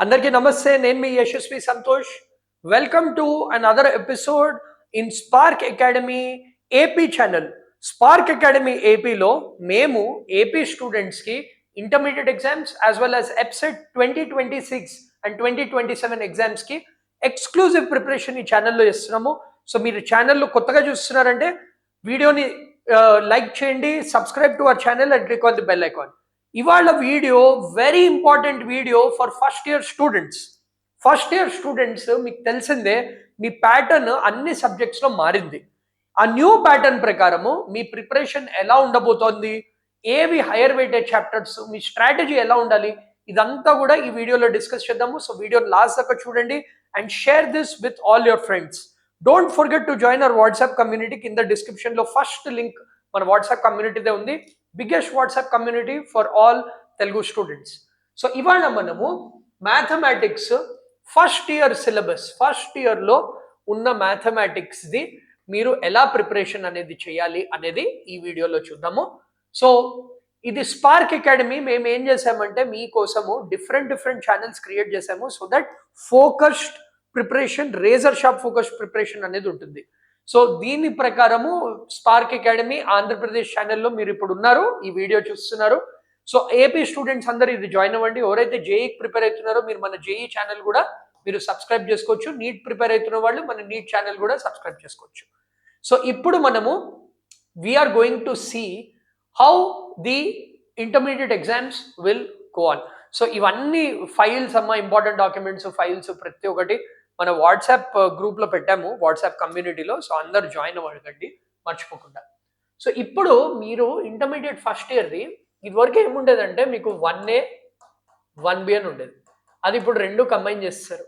అందరికీ నమస్తే. నేను మీ Yashasvi Santosh. Welcome to another episode in Spark Academy AP channel. Spark Academy ఏపీలో మేము ఏపీ స్టూడెంట్స్కి intermediate exams as well as EAPCET 2026 and 2027 ఎగ్జామ్స్కి ఎక్స్క్లూజివ్ ప్రిపరేషన్ ఈ ఛానల్లో ఇస్తున్నాము. సో మీరు ఛానల్లో కొత్తగా చూస్తున్నారంటే వీడియోని లైక్ చేయండి, subscribe to our channel and click on the bell icon. ఇవాళ video very important video for first year students. First year students మీకు తెలిసిందే, మీ ప్యాటర్న్ అన్ని సబ్జెక్ట్స్లో మారింది. ఆ న్యూ ప్యాటర్న్ ప్రకారము మీ ప్రిపరేషన్ ఎలా ఉండబోతోంది, ఏవి హైయర్ వెయిటేజ్ చాప్టర్స్, మీ స్ట్రాటజీ ఎలా ఉండాలి, ఇదంతా కూడా ఈ వీడియోలో డిస్కస్ చేద్దాము. సో వీడియో లాస్ట్ దాకా చూడండి and share this with all your friends. Don't forget to join our WhatsApp community. కింద డిస్క్రిప్షన్లో ఫస్ట్ లింక్ మన వాట్సాప్ కమ్యూనిటీదే ఉంది. Biggest WhatsApp community for all Telugu students. So ఇవాళ మనము mathematics first year syllabus, first ఇయర్లో ఉన్న మ్యాథమెటిక్స్ది మీరు ఎలా ప్రిపరేషన్ అనేది చేయాలి అనేది ఈ వీడియోలో చూద్దాము. సో ఇది స్పార్క్ అకాడమీ. మేము ఏం చేసామంటే మీకోసము డిఫరెంట్ ఛానల్స్ క్రియేట్ చేసాము so that focused preparation, razor sharp focused preparation అనేది ఉంటుంది. సో దీని ప్రకారము స్పార్క్ అకాడమీ ఆంధ్రప్రదేశ్ ఛానల్లో మీరు ఇప్పుడు ఉన్నారు, ఈ వీడియో చూస్తున్నారు. సో ఏపీ స్టూడెంట్స్ అందరూ ఇది జాయిన్ అవ్వండి. ఎవరైతే జేఈకి ప్రిపేర్ అవుతున్నారో మీరు మన జేఈ ఛానల్ కూడా మీరు సబ్స్క్రైబ్ చేసుకోవచ్చు. నీట్ ప్రిపేర్ అవుతున్న వాళ్ళు మన నీట్ ఛానల్ కూడా సబ్స్క్రైబ్ చేసుకోవచ్చు. సో ఇప్పుడు మనము we're going to see how the intermediate exams will go on. So ఇవన్నీ ఫైల్స్ అమ్మా, ఇంపార్టెంట్ డాక్యుమెంట్స్ ఫైల్స్ ప్రతి ఒక్కటి మన వాట్సాప్ గ్రూప్లో పెట్టాము, వాట్సాప్ కమ్యూనిటీలో. సో అందరు జాయిన్ అవ్వకండి మర్చిపోకుండా. సో ఇప్పుడు మీరు ఇంటర్మీడియట్ ఫస్ట్ ఇయర్ది ఇదివరకు ఏముండేదంటే మీకు 1A 1B అని ఉండేది. అది ఇప్పుడు రెండు కంబైన్ చేస్తారు.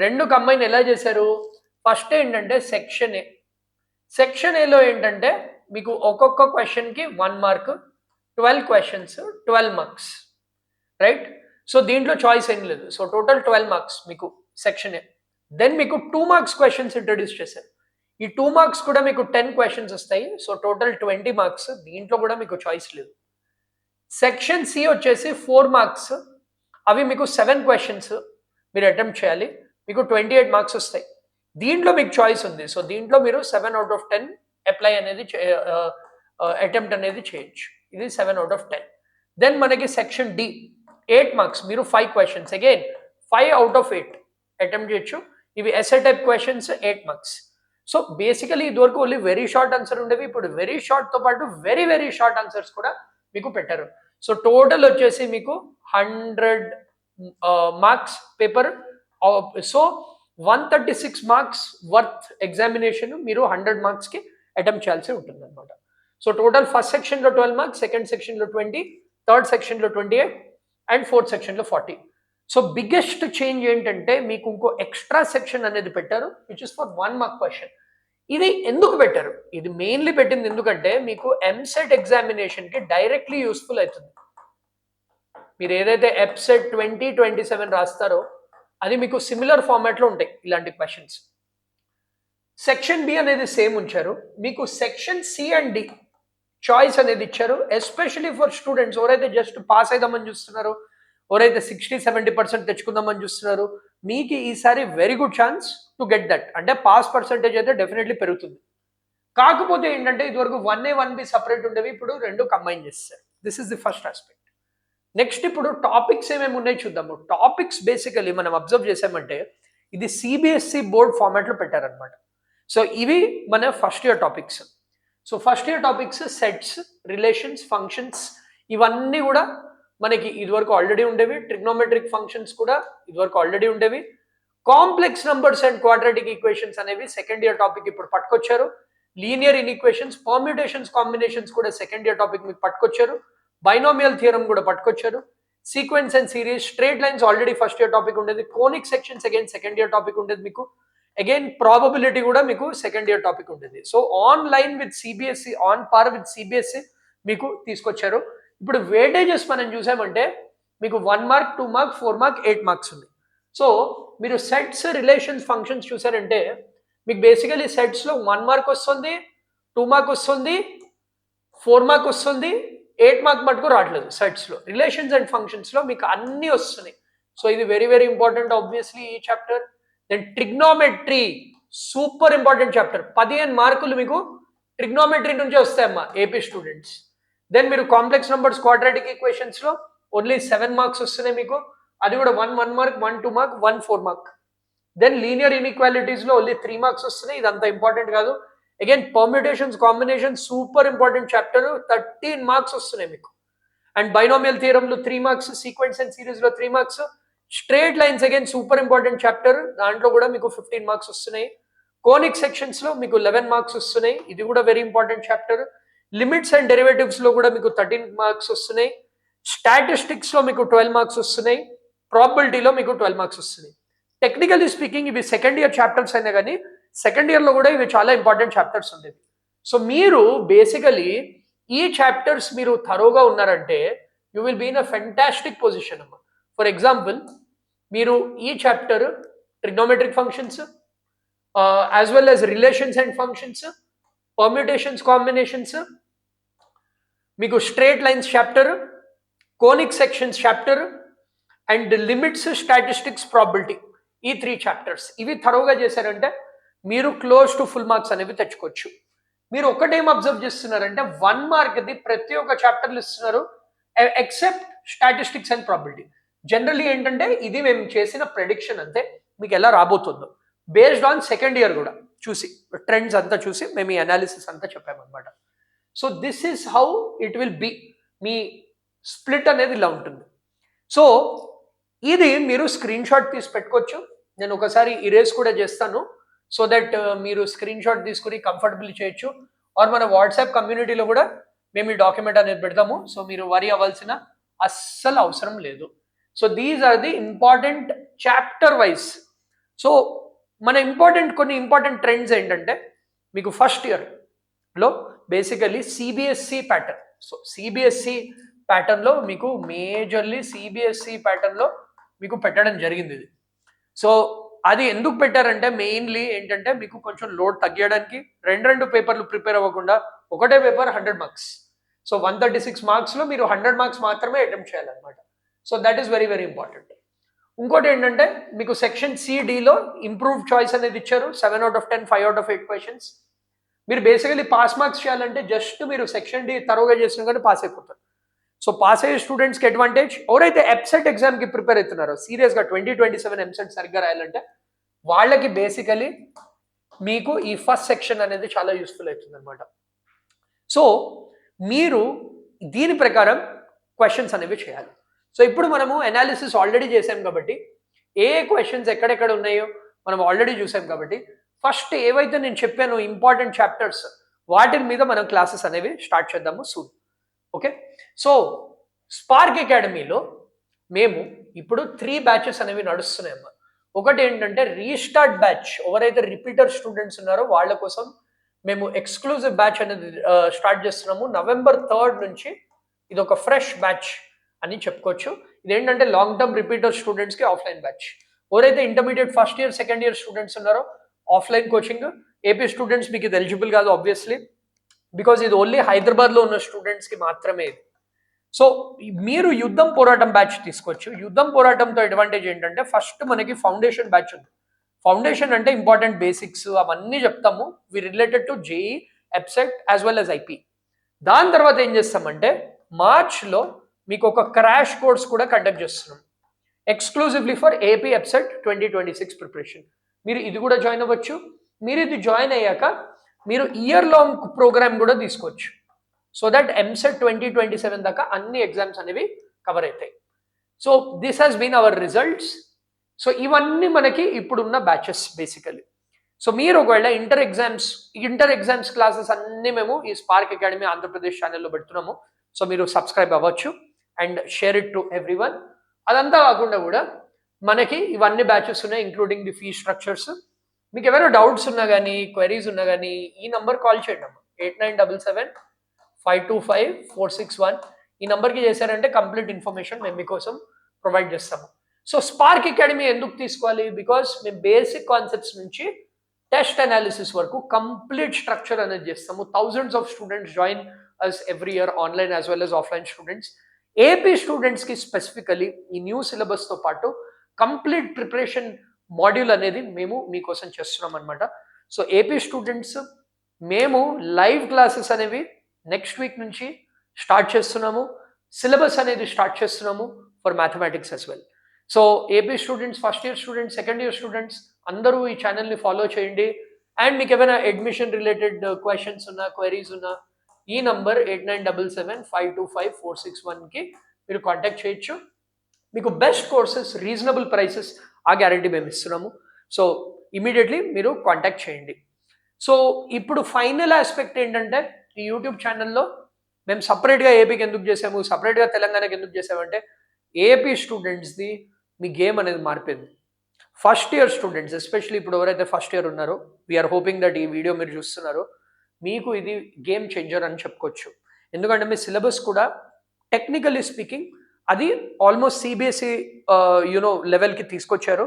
రెండు కంబైన్ ఎలా చేశారు? ఫస్ట్ ఏంటంటే సెక్షన్ ఏ. సెక్షన్ ఏలో ఏంటంటే మీకు ఒక్కొక్క క్వశ్చన్కి 1 mark, 12 questions 12 marks, right? So దీంట్లో చాయిస్ ఏం లేదు. సో టోటల్ 12 మార్క్స్ మీకు సెక్షన్ ఏ. దెన్ మీకు 2 మార్క్స్ క్వశ్చన్స్ ఇంట్రడ్యూస్ చేశారు. ఈ 2 మార్క్స్ కూడా మీకు 10 క్వశ్చన్స్ వస్తాయి. So total 20 marks. దీంట్లో కూడా మీకు చాయిస్ లేదు. సెక్షన్ సి వచ్చేసి 4 మార్క్స్, అవి మీకు 7 క్వశ్చన్స్ మీరు అటెంప్ట్ చేయాలి. మీకు 28 మార్క్స్ వస్తాయి. దీంట్లో మీకు చాయిస్ ఉంది. సో దీంట్లో మీరు 7 out of 10 అప్లై అనేది అటెంప్ట్ అనేది చేయొచ్చు. ఇది 7 out of 10. దెన్ మనకి సెక్షన్ డి 8 మార్క్స్, మీరు 5 questions, again 5 out of 8 attempt చేయొచ్చు. ఇవి SA type questions 8 marks. So basically ఇదివరకు ఓన్లీ వెరీ షార్ట్ ఆన్సర్ ఉండేవి. ఇప్పుడు వెరీ షార్ట్తో పాటు వెరీ షార్ట్ ఆన్సర్స్ కూడా మీకు పెట్టారు. సో టోటల్ వచ్చేసి మీకు 100 marks paper. So 136 marks worth examination మీరు 100 మార్క్స్కి అటెంప్ట్ చేయాల్సి ఉంటుంది అనమాట. సో టోటల్ ఫస్ట్ సెక్షన్లో 12 మార్క్స్, సెకండ్ సెక్షన్లో 20, థర్డ్ సెక్షన్లో 28 అండ్ ఫోర్త్ సెక్షన్లో 40. సో బిగ్గెస్ట్ చేంజ్ ఏంటంటే మీకు ఇంకో ఎక్స్ట్రా సెక్షన్ అనేది పెట్టారు which is for 1 mark question. ఇది ఎందుకు పెట్టారు? ఇది మెయిన్లీ పెట్టింది ఎందుకంటే మీకు ఎంసెట్ ఎగ్జామినేషన్కి డైరెక్ట్లీ యూస్ఫుల్ అవుతుంది. మీరు ఏదైతే ఎప్సెట్ 2027 రాస్తారో అది మీకు సిమిలర్ ఫార్మాట్లో ఉంటాయి ఇలాంటి క్వశ్చన్స్. సెక్షన్ బి అనేది సేమ్ ఉంచారు. మీకు section C and D choice అనేది ఇచ్చారు, ఎస్పెషలీ ఫర్ స్టూడెంట్స్ ఎవరైతే జస్ట్ పాస్ అవుదామని చూస్తున్నారో, ఎవరైతే 60-70% తెచ్చుకుందామని చూస్తున్నారు, మీకు ఈసారి very good chance to get that. అంటే పాస్ పర్సంటేజ్ అయితే డెఫినెట్లీ పెరుగుతుంది. కాకపోతే ఏంటంటే ఇదివరకు 1A 1B సపరేట్ ఉండేవి, ఇప్పుడు రెండు కంబైన్ చేస్తారు. This is the first aspect. Next ఇప్పుడు టాపిక్స్ ఏమేమి ఉన్నాయి చూద్దాము. టాపిక్స్ బేసికలీ మనం అబ్జర్వ్ చేసామంటే ఇది సిబిఎస్ఈ బోర్డ్ ఫార్మాట్లో పెట్టారనమాట. సో ఇవి మన first year topics. So first year topics sets, relations, functions ఇవన్నీ కూడా మనకి ఇదివరకు ఆల్రెడీ ఉండేవి. ట్రిగ్నోమెట్రిక్ ఫంక్షన్స్ కూడా ఇదివరకు ఆల్రెడీ ఉండేవి. Complex numbers and quadratic equations అనేవి సెకండ్ ఇయర్ టాపిక్ ఇప్పుడు పట్టుకొచ్చారు. లీనియర్ ఇన్ఈక్వేషన్స్, పర్మ్యూటేషన్స్, కాంబినేషన్స్ కూడా సెకండ్ ఇయర్ టాపిక్ మీకు పట్టుకొచ్చారు. బైనోమియల్ థియరం కూడా పట్టుకొచ్చారు. Sequence and series, straight lines already first year topic ఉండేది. Conic sections again second year topic ఉండేది మీకు. అగైన్ ప్రాబబిలిటీ కూడా మీకు సెకండ్ ఇయర్ టాపిక్ ఉండేది. So on line with CBSE, on par with CBSE మీకు తీసుకొచ్చారు. ఇప్పుడు వెయిటేజెస్ మనం చూసామంటే మీకు 1 మార్క్, 2 మార్క్, 4 మార్క్, 8 మార్క్స్ ఉంది. సో మీరు సెట్స్, రిలేషన్స్, ఫంక్షన్స్ చూసారంటే మీకు బేసికలీ సెట్స్లో 1 మార్క్ వస్తుంది, 2 మార్క్ వస్తుంది, 4 మార్క్ వస్తుంది, 8 మార్క్ మటుకు రావట్లేదు సెట్స్లో. రిలేషన్స్ అండ్ ఫంక్షన్స్లో మీకు అన్నీ వస్తున్నాయి. సో ఇది వెరీ వెరీ ఇంపార్టెంట్ ఆబ్వియస్లీ ఈ చాప్టర్. Then trigonometry super important chapter. 15 మార్కులు మీకు ట్రిగ్నోమెట్రీ నుంచి వస్తాయమ్మా ఏపీ స్టూడెంట్స్. దెన్ మీరు కాంప్లెక్స్ నంబర్స్ క్వాడ్రాటిక్ ఈక్వేషన్స్ లో ఓన్లీ 7 మార్క్స్ వస్తున్నాయి మీకు, అది కూడా 1 mark, 1 2 mark, 1 4 mark. Then linear inequalities లో ఓన్లీ 3 మార్క్స్ వస్తున్నాయి, ఇది అంత ఇంపార్టెంట్ కాదు. Again permutations combination super important chapter, 13 marks వస్తున్నాయి మీకు. And binomial థియరంలో 3 marks, sequence and series లో 3 marks, straight lines again super important chapter, దాంట్లో కూడా మీకు 15 మార్క్స్ వస్తున్నాయి. కోనిక్ సెక్షన్స్ లో మీకు 11 మార్క్స్ వస్తున్నాయి, ఇది కూడా very important chapter. Limits and derivatives లో కూడా మీకు 13 మార్క్స్ వస్తున్నాయి. స్టాటిస్టిక్స్ లో మీకు 12 మార్క్స్ వస్తున్నాయి. ప్రాబిలిటీలో మీకు 12 మార్క్స్ వస్తున్నాయి. టెక్నికల్లీ స్పీకింగ్ ఇవి సెకండ్ ఇయర్ చాప్టర్స్ అయినా కానీ సెకండ్ ఇయర్ లో కూడా ఇవి చాలా ఇంపార్టెంట్ చాప్టర్స్ ఉండేవి. సో మీరు బేసికలీ ఈ చాప్టర్స్ మీరు థరోగా ఉన్నారంటే you will be in a fantastic position అమ్మా. ఫర్ ఎగ్జాంపుల్ మీరు ఈ chapter trigonometric functions as well as relations and functions, permutations combinations, మీకు straight lines chapter, conic sections chapter and limits, statistics, probability, ఈ 3 chapters ఇవి థరోగా చేశారంటే మీరు close to full marks అనేవి తెచ్చుకోవచ్చు. మీరు ఒకటేం అబ్జర్వ్ చేస్తున్నారంటే 1 మార్క్ది ప్రతి ఒక్క చాప్టర్లు ఇస్తున్నారు except statistics and probability. Generally ఏంటంటే ఇది మేము చేసిన ప్రెడిక్షన్ అంతే, మీకు ఎలా రాబోతుందో బేస్డ్ ఆన్ సెకండ్ ఇయర్ కూడా చూసి ట్రెండ్స్ అంతా చూసి మేము ఈ అనాలిసిస్ అంతా చెప్పామన్నమాట. So this is how it will be, మీ స్ప్లిట్ అనేది ఇలా ఉంటుంది. సో ఇది మీరు స్క్రీన్ షాట్ తీసి పెట్టుకోవచ్చు. నేను ఒకసారి ఇరేజ్ కూడా చేస్తాను సో దట్ మీరు స్క్రీన్ షాట్ తీసుకుని కంఫర్టబుల్ చేయొచ్చు. ఆర్ మన వాట్సాప్ కమ్యూనిటీలో కూడా మేము ఈ డాక్యుమెంట్ అనేది పెడతాము. సో మీరు వరీ అవ్వాల్సిన అస్సలు అవసరం లేదు. So these are the important chapter wise. So మన కొన్ని ఇంపార్టెంట్ ట్రెండ్స్ ఏంటంటే మీకు ఫస్ట్ ఇయర్లో basically CBSE pattern. So CBSE ప్యాటర్న్లో మీకు మేజర్లీ సిబిఎస్సి ప్యాటర్న్లో మీకు పెట్టడం జరిగింది ఇది. సో అది ఎందుకు పెట్టారంటే మెయిన్లీ ఏంటంటే మీకు కొంచెం లోడ్ తగ్గడానికి, 2 పేపర్లు ప్రిపేర్ అవ్వకుండా ఒకటే పేపర్ 100 మార్క్స్. సో 136 మార్క్స్లో మీరు 100 మార్క్స్ మాత్రమే అటెంప్ట్ చేయాలన్నమాట. So that is very very important. ఇంకోటి ఏంటంటే మీకు సెక్షన్ సిడిలో ఇంప్రూవ్ చాయిస్ అనేది ఇచ్చారు. 7 out of 10, 5 out of 8 questions. మీరు బేసికలీ పాస్ మార్క్స్ చేయాలంటే జస్ట్ మీరు సెక్షన్ డి తరోగా చేసినా కానీ పాస్ అయిపోతారు. సో పాస్ అయ్యే స్టూడెంట్స్కి అడ్వాంటేజ్. ఎవరైతే ఎప్సెట్ ఎగ్జామ్కి ప్రిపేర్ అవుతున్నారో సీరియస్గా 2027 ఎంసెట్ సరిగ్గా రాయాలంటే వాళ్ళకి బేసికలీ మీకు ఈ ఫస్ట్ సెక్షన్ అనేది చాలా యూస్ఫుల్ అవుతుంది అనమాట. సో మీరు దీని ప్రకారం క్వశ్చన్స్ అనేవి చేయాలి. సో ఇప్పుడు మనము అనాలిసిస్ ఆల్రెడీ చేసాం కాబట్టి ఏ క్వశ్చన్స్ ఎక్కడెక్కడ ఉన్నాయో మనం ఆల్రెడీ చూసాం కాబట్టి ఫస్ట్ ఏవైతే నేను చెప్పానో ఇంపార్టెంట్ చాప్టర్స్ వాటి మీద మనం క్లాసెస్ అనేవి స్టార్ట్ చేద్దాము సూన్. ఓకే, సో స్పార్క్ అకాడమీలో మేము ఇప్పుడు 3 బ్యాచెస్ అనేవి నడుస్తున్నాయమ్మా. ఒకటి ఏంటంటే రీస్టార్ట్ బ్యాచ్, ఎవరైతే రిపీటర్ స్టూడెంట్స్ ఉన్నారో వాళ్ళ కోసం మేము ఎక్స్క్లూజివ్ బ్యాచ్ అనేది స్టార్ట్ చేస్తున్నాము. November 3rd నుంచి ఇది ఒక ఫ్రెష్ బ్యాచ్ అని చెప్పుకోవచ్చు. ఇదేంటంటే లాంగ్ టర్మ్ రిపీటర్ స్టూడెంట్స్కి ఆఫ్లైన్ బ్యాచ్. ఎవరైతే intermediate first year second year students ఉన్నారో ఆఫ్లైన్ కోచింగ్. ఏపీ స్టూడెంట్స్ మీకు ఇది ఎలిజిబుల్ కాదు ఆబ్వియస్లీ, బికాజ్ ఇది ఓన్లీ హైదరాబాద్లో ఉన్న స్టూడెంట్స్కి మాత్రమే ఇది. సో మీరు యుద్ధం పోరాటం బ్యాచ్ తీసుకోవచ్చు. యుద్ధం పోరాటంతో అడ్వాంటేజ్ ఏంటంటే ఫస్ట్ మనకి ఫౌండేషన్ బ్యాచ్ ఉంది. ఫౌండేషన్ అంటే ఇంపార్టెంట్ బేసిక్స్ అవన్నీ చెప్తాము, we related to JEE, EAPCET as well as IP. దాని తర్వాత ఏం చేస్తామంటే మార్చ్లో మీకు ఒక క్రాష్ కోర్స్ కూడా కండక్ట్ చేస్తున్నాం exclusively for AP EAPCET 2026 preparation. మీరు ఇది కూడా జాయిన్ అవ్వచ్చు. మీరు ఇది జాయిన్ అయ్యాక మీరు ఇయర్ లాంగ్ ప్రోగ్రామ్ కూడా తీసుకోవచ్చు. సో దట్ ఎంసెట్ 2027 దాకా అన్ని ఎగ్జామ్స్ అనేవి కవర్ అవుతాయి. So this has been our results. So ఇవన్నీ మనకి ఇప్పుడున్న బ్యాచెస్ బేసికలీ. సో మీరు ఒకవేళ ఇంటర్ ఎగ్జామ్స్ క్లాసెస్ అన్నీ మేము ఈ స్పార్క్ అకాడమీ ఆంధ్రప్రదేశ్ ఛానల్లో పెడుతున్నాము. సో మీరు సబ్స్క్రైబ్ అవ్వచ్చు and share it to everyone. అదంతా కాకుండా కూడా మనకి ఇవన్నీ బ్యాచెస్ ఉన్నాయి ఇంక్లూడింగ్ ది ఫీ స్ట్రక్చర్స్. మీకు ఏమైనా డౌట్స్ ఉన్నా కానీ క్వైరీస్ ఉన్నా కానీ ఈ నంబర్ కాల్ చేయండి అమ్మా, 8977-525-461. ఈ నెంబర్కి చేశారంటే కంప్లీట్ ఇన్ఫర్మేషన్ మేము మీకోసం ప్రొవైడ్ చేస్తాము. సో స్పార్క్ అకాడమీ ఎందుకు తీసుకోవాలి? బికాస్ మేము బేసిక్ కాన్సెప్ట్స్ నుంచి టెస్ట్ అనాలిసిస్ వరకు కంప్లీట్ స్ట్రక్చర్ అనేది చేస్తాము. Thousands of students join us every year, online as well as offline students. AP స్టూడెంట్స్కి స్పెసిఫికలీ ఈ న్యూ సిలబస్తో పాటు కంప్లీట్ ప్రిపరేషన్ మాడ్యూల్ అనేది మేము మీకోసం చేస్తున్నాం అనమాట. సో ఏపీ స్టూడెంట్స్ మేము లైవ్ క్లాసెస్ అనేవి నెక్స్ట్ వీక్ నుంచి స్టార్ట్ చేస్తున్నాము. సిలబస్ అనేది స్టార్ట్ చేస్తున్నాము for mathematics as well. So AP students, first year students, second year students అందరూ ఈ ఛానల్ని ఫాలో చేయండి. అండ్ మీకు ఏమైనా అడ్మిషన్ రిలేటెడ్ క్వశ్చన్స్ ఉన్నా, క్వైరీస్ ఉన్నా, ఈ నంబర్ 8977525461కి మీరు కాంటాక్ట్ చేయొచ్చు. మీకు బెస్ట్ కోర్సెస్, రీజనబుల్ ప్రైసెస్, ఆ గ్యారంటీ మేము ఇస్తున్నాము. సో ఇమీడియట్లీ మీరు కాంటాక్ట్ చేయండి. సో ఇప్పుడు ఫైనల్ ఆస్పెక్ట్ ఏంటంటే, ఈ యూట్యూబ్ ఛానల్లో మేము సపరేట్గా ఏపీకి ఎందుకు చేసాము, సపరేట్గా తెలంగాణకి ఎందుకు చేసామంటే, ఏపీ స్టూడెంట్స్ది మీ గేమ్ అనేది మారిపోయింది. ఫస్ట్ ఇయర్ స్టూడెంట్స్ ఎస్పెషల్లీ ఇప్పుడు ఎవరైతే ఫస్ట్ ఇయర్ ఉన్నారో, వీఆర్ హోపింగ్ దట్ ఈ వీడియో మీరు చూస్తున్నారో మీకు ఇది గేమ్ చేంజర్ అని చెప్పుకోవచ్చు. ఎందుకంటే మీ సిలబస్ కూడా టెక్నికల్లీ స్పీకింగ్ అది ఆల్మోస్ట్ సిబిఎస్ఈ లెవెల్కి తీసుకొచ్చారు.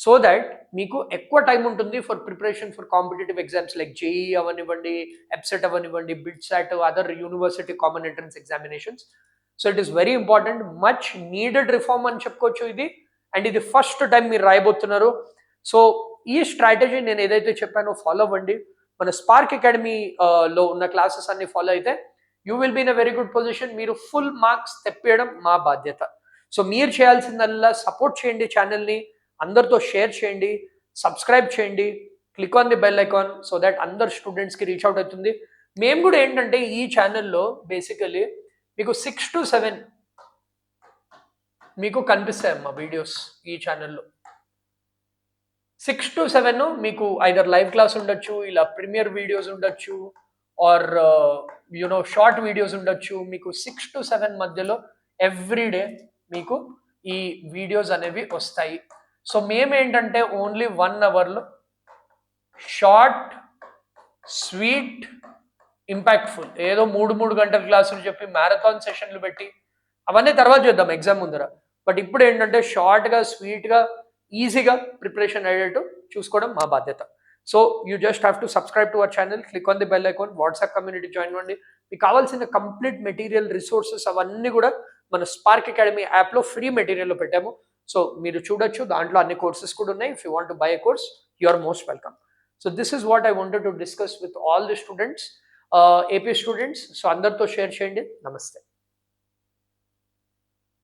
సో దాట్ మీకు ఎక్కువ టైం ఉంటుంది for preparation for competitive exams like JEE అవనివ్వండి, ఎప్సెట్ అవనివ్వండి, BITSAT, other university common entrance examinations. So it is very important, much needed reform అని చెప్పుకోవచ్చు ఇది. అండ్ ఇది ఫస్ట్ టైం మీరు రాయబోతున్నారు. సో ఈ స్ట్రాటజీ నేను ఏదైతే చెప్పానో ఫాలో అవ్వండి. మన స్పార్క్ అకాడమీలో ఉన్న క్లాసెస్ అన్ని ఫాలో అయితే you will be in a very good position. మీరు ఫుల్ మార్క్స్ తెప్పేయడం మా బాధ్యత. సో మీరు చేయాల్సిందల్లా సపోర్ట్ చేయండి, ఛానల్ని అందరితో షేర్ చేయండి, సబ్స్క్రైబ్ చేయండి, click on the bell icon so that అందరు స్టూడెంట్స్కి రీచ్ అవుట్ అవుతుంది. మేము కూడా ఏంటంటే ఈ ఛానల్లో బేసికలీ మీకు 6 to 7 మీకు కనిపిస్తాయమ్మా వీడియోస్. ఈ ఛానల్లో 6 to 7 మీకు ఐదర్ లైవ్ క్లాస్ ఉండొచ్చు, ఇలా ప్రీమియర్ వీడియోస్ ఉండొచ్చు, ఆర్ షార్ట్ వీడియోస్ ఉండొచ్చు. మీకు 6 to 7 మధ్యలో ఎవ్రీడే మీకు ఈ వీడియోస్ అనేవి వస్తాయి. సో మేమేంటంటే ఓన్లీ 1 అవర్లో షార్ట్, స్వీట్, ఇంపాక్ట్ఫుల్, ఏదో 3 గంటల క్లాసులు చెప్పి మ్యారథాన్ సెషన్లు పెట్టి అవన్నీ తర్వాత చేద్దాం ఎగ్జామ్ ముందర. బట్ ఇప్పుడు ఏంటంటే షార్ట్గా, స్వీట్గా, ఈజీగా ప్రిపరేషన్ అయ్యేటట్టు చూసుకోవడం మా బాధ్యత. So you just have to subscribe to our channel, click on the bell icon, WhatsApp community join అవ్వండి. మీకు కావాల్సిన కంప్లీట్ మెటీరియల్, రిసోర్సెస్ అవన్నీ కూడా మన స్పార్క్ అకాడమీ యాప్లో ఫ్రీ మెటీరియల్లో పెట్టాము. సో మీరు చూడొచ్చు, దాంట్లో అన్ని కోర్సెస్ కూడా ఉన్నాయి. If you want to buy a course, you are most welcome. So this is what I wanted to discuss with all the students, AP students. So అందరితో షేర్ చేయండి. నమస్తే.